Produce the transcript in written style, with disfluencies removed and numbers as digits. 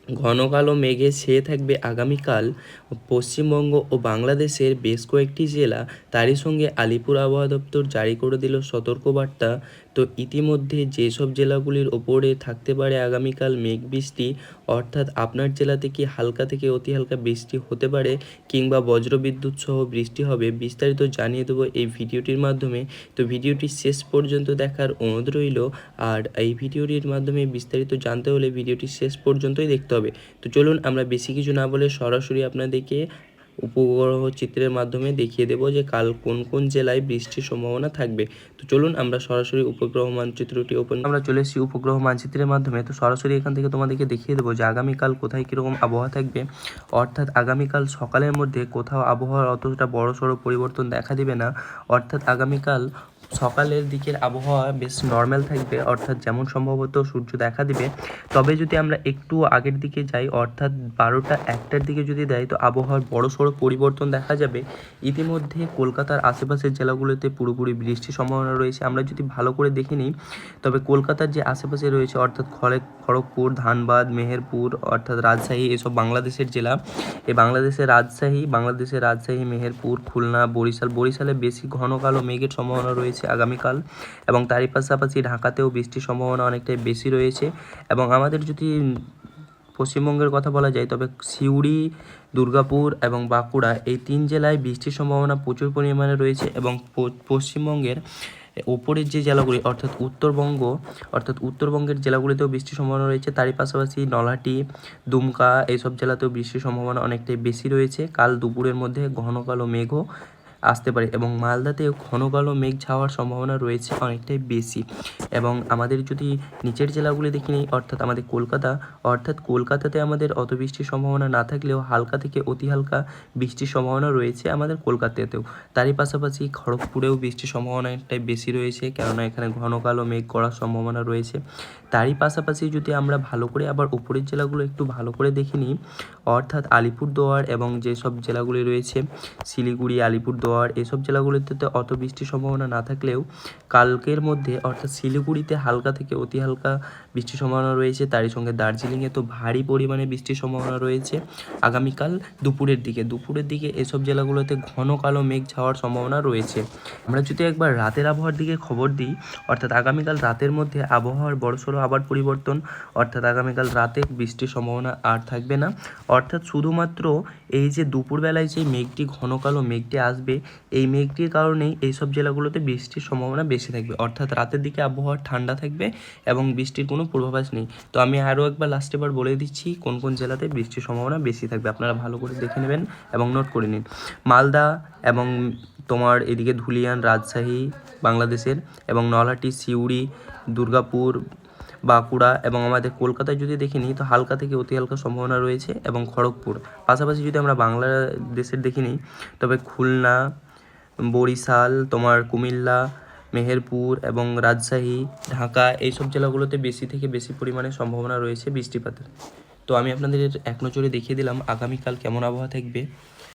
ঘন কালো মেঘে ছেয়ে থাকবে আগামীকাল পশ্চিমবঙ্গ ও বাংলাদেশের বেশ কয়েকটি জেলা। তারই সঙ্গে আলিপুর আবহাওয়া দপ্তর জারি করে দিল সতর্কবার্তা। তো ইতিমধ্যে যেসব জেলাগুলির ওপরে থাকতে পারে আগামীকাল মেঘ বৃষ্টি, অর্থাৎ আপনার জেলাতে কি হালকা থেকে অতি হালকা বৃষ্টি হতে পারে কিংবা বজ্রবিদ্যুৎ সহ বৃষ্টি হবে, বিস্তারিত জানিয়ে দেবো এই ভিডিওটির মাধ্যমে। তো ভিডিওটি শেষ পর্যন্ত দেখার অনুরোধ রইল। আর এই ভিডিওটির মাধ্যমে বিস্তারিত জানতে হলে ভিডিওটি শেষ পর্যন্তই দেখতে হবে। তো চলুন আমরা বেশি কিছু না বলে সরাসরি আপনাদেরকে উপগ্রহ চিত্রের মাধ্যমে দেখিয়ে দেবো যে কাল কোন কোন জেলায় বৃষ্টির সম্ভাবনা থাকবে। তো চলুন আমরা সরাসরি উপগ্রহ মানচিত্রটি আমরা চলে এসেছি উপগ্রহ মানচিত্রের মাধ্যমে। তো সরাসরি এখান থেকে তোমাদেরকে দেখিয়ে দেবো যে আগামীকাল কোথায় কীরকম আবহাওয়া থাকবে। অর্থাৎ আগামীকাল সকালের মধ্যে কোথাও আবহাওয়ার অতটা বড়সড় পরিবর্তন দেখা দিবে না। অর্থাৎ আগামীকাল সকালের দিকের আবহাওয়া বেশ নর্মাল থাকবে, অর্থাৎ যেমন সম্ভবত সূর্য দেখা দিবে। তবে যদি আমরা একটু আগের দিকে যাই, অর্থাৎ 12টা 1টার দিকে যদি দেয়, তো আবহাওয়ার বড়সড় পরিবর্তন দেখা যাবে। ইতিমধ্যে কলকাতার আশেপাশের জেলাগুলোতে পুরোপুরি বৃষ্টির সম্ভাবনা রয়েছে। আমরা যদি ভালো করে দেখে নিই, তবে কলকাতার যে আশেপাশে রয়েছে অর্থাৎ খড়গপুর, ধানবাদ, মেহেরপুর, অর্থাৎ রাজশাহী, এসব বাংলাদেশের জেলা। এই বাংলাদেশের রাজশাহী, মেহেরপুর, খুলনা, বরিশালে বেশি ঘন কালো মেঘের সম্ভাবনা রয়েছে আগামীকাল। এবং তারই পাশাপাশি ঢাকাতেও বৃষ্টির সম্ভাবনা অনেকটাই বেশি রয়েছে। এবং আমাদের যদি পশ্চিমবঙ্গের কথা বলা যায়, তবে সিউড়ি, দুর্গাপুর এবং বাঁকুড়া এই 3 জেলায় বৃষ্টির সম্ভাবনা প্রচুর পরিমাণে রয়েছে। এবং পশ্চিমবঙ্গের ওপরের যে জেলাগুলি অর্থাৎ উত্তরবঙ্গের জেলাগুলিতেও বৃষ্টির সম্ভাবনা রয়েছে। তারই পাশাপাশি নলহাটি, দুমকা এইসব জেলাতেও বৃষ্টির সম্ভাবনা অনেকটাই বেশি রয়েছে। কাল দুপুরের মধ্যে ঘন কালো মেঘও আসতে পারে এবং মালদাতেও ঘন কালো মেঘ ছাওয়ার সম্ভাবনা রয়েছে অনেকটাই বেশি। এবং আমাদের যদি নিচের জেলাগুলি দেখে নিই, অর্থাৎ কলকাতাতে আমাদের অত বৃষ্টির সম্ভাবনা না থাকলেও হালকা থেকে অতি হালকা বৃষ্টির সম্ভাবনা রয়েছে আমাদের কলকাতাতেও। তারই পাশাপাশি খড়গপুরেও বৃষ্টির সম্ভাবনা অনেকটাই বেশি রয়েছে, কেননা এখানে ঘন কালো মেঘ করার সম্ভাবনা রয়েছে। তারই পাশাপাশি যদি আমরা ভালো করে আবার উপরের জেলাগুলো একটু ভালো করে দেখে নিই, অর্থাৎ আলিপুরদুয়ার এবং যেসব জেলাগুলি রয়েছে শিলিগুড়ি, আলিপুরদুয়ার, এসব জেলাগুলিতে তো অত বৃষ্টির সম্ভাবনা না থাকলেও কালকের মধ্যে অর্থাৎ শিলিগুড়িতে হালকা থেকে অতি হালকা বৃষ্টির সম্ভাবনা রয়েছে। তারই সঙ্গে দার্জিলিংয়ে তো ভারী পরিমাণে বৃষ্টির সম্ভাবনা রয়েছে আগামীকাল দুপুরের দিকে এসব জেলাগুলোতে ঘন কালো মেঘ ছাওয়ার সম্ভাবনা রয়েছে। আমরা যদি একবার রাতের আবহাওয়ার দিকে খবর দিই, অর্থাৎ আগামীকাল রাতের মধ্যে আবহাওয়ার বড়সড় আবার পরিবর্তন। অর্থাৎ আগামীকাল রাতে বৃষ্টির সম্ভাবনা আর থাকবে না। অর্থাৎ শুধুমাত্র এই যে দুপুরবেলায় যে মেঘটি, ঘন কালো মেঘটি আসবে, এই মেঘটির কারণেই এইসব জেলাগুলোতে বৃষ্টির সম্ভাবনা বেশি থাকবে। অর্থাৎ রাতের দিকে আবহাওয়া ঠান্ডা থাকবে এবং বৃষ্টির কোনো পূর্বাভাস নেই। তো আমি আরও একবার লাস্টেবার বলে দিচ্ছি কোন কোন জেলাতে বৃষ্টির সম্ভাবনা বেশি থাকবে, আপনারা ভালো করে দেখে নেবেন এবং নোট করে নিন। মালদা এবং তোমার এদিকে ধুলিয়ান, রাজশাহী বাংলাদেশের, এবং নলহাটি, সিউড়ি, দুর্গাপুর, বাঁকুড়া এবং আমাদের কলকাতায় যদি দেখে নিই, তো হালকা থেকে অতি হালকা সম্ভাবনা রয়েছে এবং খড়গপুর। পাশাপাশি যদি আমরা বাংলাদেশের দেখে নিই, তবে খুলনা, বরিশাল, তোমার কুমিল্লা, মেহেরপুর এবং রাজশাহী, ঢাকা এইসব জেলাগুলোতে বেশি থেকে বেশি পরিমাণে সম্ভাবনা রয়েছে বৃষ্টিপাতের। তো আমি আপনাদের এক নজরে দেখিয়ে দিলাম আগামীকাল কেমন আবহাওয়া থাকবে।